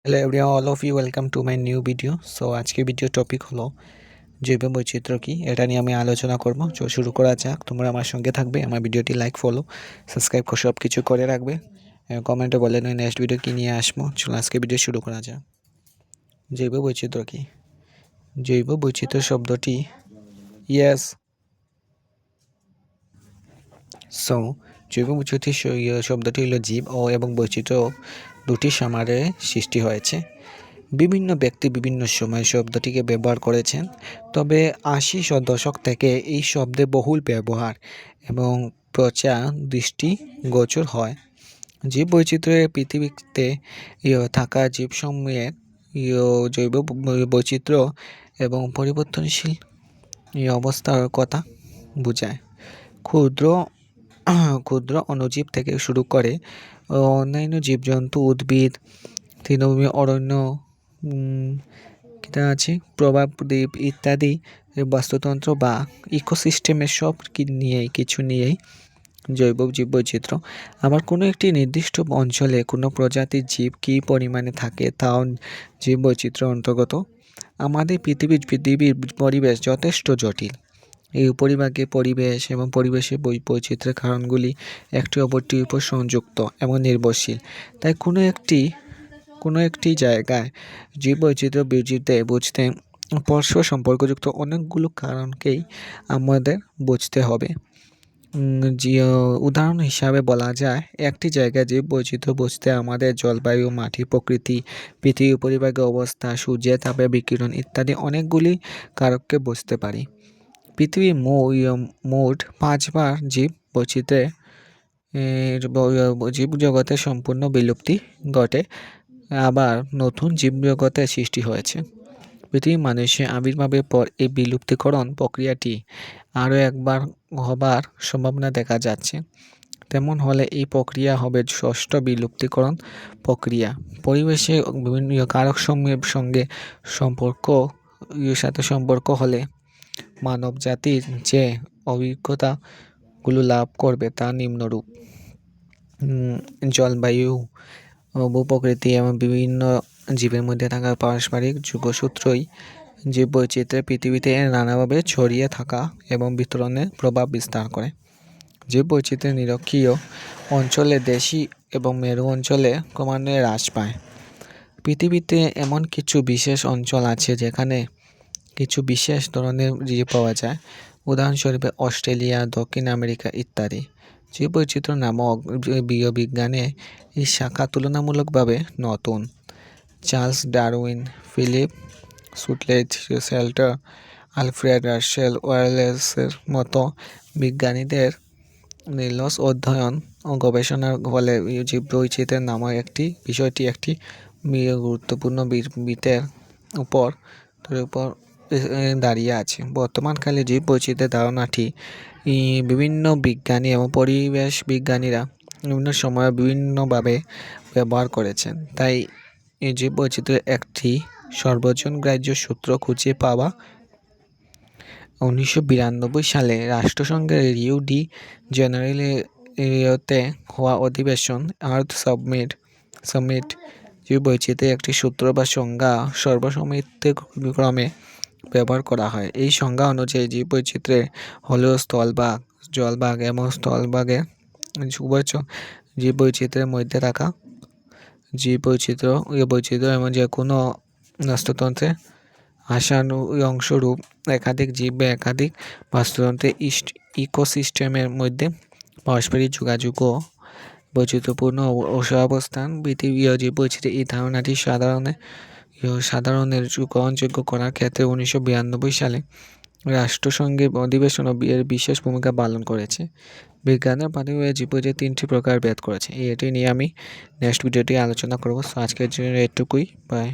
Hello everyone, all of you welcome to my new video. So আজকে video topic হলো জৈব বৈচিত্র্য কী, এটা নিয়ে আমি আলোচনা করব। তো শুরু করা যাক। তোমরা আমার সঙ্গে থাকবে, আমার ভিডিওটি লাইক, ফলো, সাবস্ক্রাইব সব কিছু করে রাখবে। কমেন্টে বলে নয় নেক্সট ভিডিও কী নিয়ে আসবো। চলো আজকে ভিডিও শুরু করা যাক। জৈব বৈচিত্র্য কী? জৈব বৈচিত্র্য শব্দটি সো জৈব বৈচিত্র্য শব্দটি হলো জীব ও এবং বৈচিত্র্য দুটি সমাহারে সৃষ্টি হয়েছে। বিভিন্ন ব্যক্তি বিভিন্ন সময় শব্দটিকে ব্যবহার করেছেন, তবে ৮০ দশক থেকে এই শব্দে বহুল ব্যবহার এবং প্রচার দৃষ্টিগোচর হয়। জীব বৈচিত্র্যের পৃথিবীতে থাকা জীবসমূহের জৈব বৈচিত্র্য এবং পরিবর্তনশীল অবস্থার কথা বোঝায়। ক্ষুদ্র ক্ষুদ্র অণুজীব থেকে শুরু করে অন্যান্য জীবজন্তু, উদ্ভিদ, তৃণভূমি, অরণ্য, আছে প্রভাব দ্বীপ ইত্যাদি বাস্তুতন্ত্র বা ইকোসিস্টেমের সব কিছু নিয়েই জৈব জীব বৈচিত্র্য। আবার কোনো একটি নির্দিষ্ট অঞ্চলে কোনো প্রজাতির জীব কী পরিমাণে থাকে তাও জীব বৈচিত্র্য অন্তর্গত। আমাদের পৃথিবীর পরিবেশ যথেষ্ট জটিল। এই উপরিভাগে পরিবেশ এবং পরিবেশের বৈচিত্র্যের কারণগুলি একটি অপরটির উপর সংযুক্ত এবং নির্ভরশীল। তাই কোনো একটি জায়গায় জীব বৈচিত্র্য বুঝতে পরস্পর সম্পর্কযুক্ত অনেকগুলো কারণকেই আমাদের বুঝতে হবে। উদাহরণ হিসাবে বলা যায়, একটি জায়গায় জীব বৈচিত্র্য বুঝতে আমাদের জলবায়ু, মাটি, প্রকৃতি, পৃথিবীর উপরিভাগের অবস্থা, সূর্যের তাপের বিকিরণ ইত্যাদি অনেকগুলি কারককে বুঝতে পারি। পৃথিবীর মোট 5বার জীব বৈচিত্র্যে জীবজগতের সম্পূর্ণ বিলুপ্তি ঘটে, আবার নতুন জীবজগতের সৃষ্টি হয়েছে। পৃথিবীর মানুষের আবির্ভাবের পর এই বিলুপ্তিকরণ প্রক্রিয়াটি আরও একবার হবার সম্ভাবনা দেখা যাচ্ছে। তেমন হলে এই প্রক্রিয়া হবে ষষ্ঠ বিলুপ্তিকরণ প্রক্রিয়া। পরিবেশে বিভিন্ন কারকসমূহের সম্পর্ক হলে মানব জাতির যে অভিজ্ঞতাগুলো লাভ করবে তা নিম্নরূপ: জলবায়ু, ভূপ্রকৃতি এবং বিভিন্ন জীবের মধ্যে থাকা পারস্পরিক যোগসূত্রই জীব বৈচিত্র্যের পৃথিবীতে নানাভাবে ছড়িয়ে থাকা এবং বিতরণে প্রভাব বিস্তার করে। জীব বৈচিত্র্যের নিরক্ষীয় অঞ্চলে দেশি এবং মেরু অঞ্চলে ক্রমান্বয়ে হ্রাস পায়। পৃথিবীতে এমন কিছু বিশেষ অঞ্চল আছে যেখানে কিছু বিশেষ ধরনের জীব পাওয়া যায়, উদাহরণস্বরূপ অস্ট্রেলিয়া, দক্ষিণ আমেরিকা ইত্যাদি। জীব বৈচিত্র্য নামক বিজ্ঞানে এই শাখা তুলনামূলকভাবে নতুন। চার্লস ডারউইন, ফিলিপ সুটলেজ শেল্টার, আলফ্রেড রাসেল ওয়ালেসের মতো বিজ্ঞানীদের নিরলস অধ্যয়ন ও গবেষণার ফলে জীব বৈচিত্র্যের নামক বিষয়টি একটি গুরুত্বপূর্ণ বিতের উপর দাঁড়িয়ে আছে। বর্তমানকালে জীব বৈচিত্র্যের ধারণাটি বিভিন্ন বিজ্ঞানী এবং পরিবেশ বিজ্ঞানীরা বিভিন্ন সময়ে বিভিন্নভাবে ব্যবহার করেছেন। তাই এই জীব বৈচিত্র্যের একটি সর্বজনগ্রাহ্য সূত্র খুঁজে পাওয়া 1992 সালে রাষ্ট্রসংঘের রিও ডি জেনেরিওতে হওয়া অধিবেশন আর্থ সামিট জীব বৈচিত্র্যের একটি সূত্র বা সংজ্ঞা সর্বসম্মতিক্রমে ব্যবহার করা হয়। এই সংজ্ঞা অনুযায়ী জীব বৈচিত্র্যে হল স্থলভাগ, জলভাগ এবং স্থলভাগের উভচর জীব বৈচিত্র্যের মধ্যে থাকা জীব বৈচিত্র্য এবং যে কোনো বাস্তুতন্ত্রে অংশরূপ একাধিক জীব বা একাধিক বাস্তুতন্ত্রের ইকোসিস্টেমের মধ্যে পারস্পরিক যোগাযোগ ও বৈচিত্র্যপূর্ণ সহাবস্থান। পৃথিবীয় জীব বৈচিত্র্যের এই ধারণাটি সাধারণের গ্রহণযোগ্য করার ক্ষেত্রে 1992 সালে রাষ্ট্রসংঘের অধিবেশন এর বিশেষ ভূমিকা পালন করেছে। বিজ্ঞানের প্রাথমিকভাবে জীব বৈচিত্র্যের 3টি প্রকার ভেদ করেছে। এটি নিয়ে আমি নেক্সট ভিডিওটি আলোচনা করব। আজকের জন্য এটুকুই। বাই।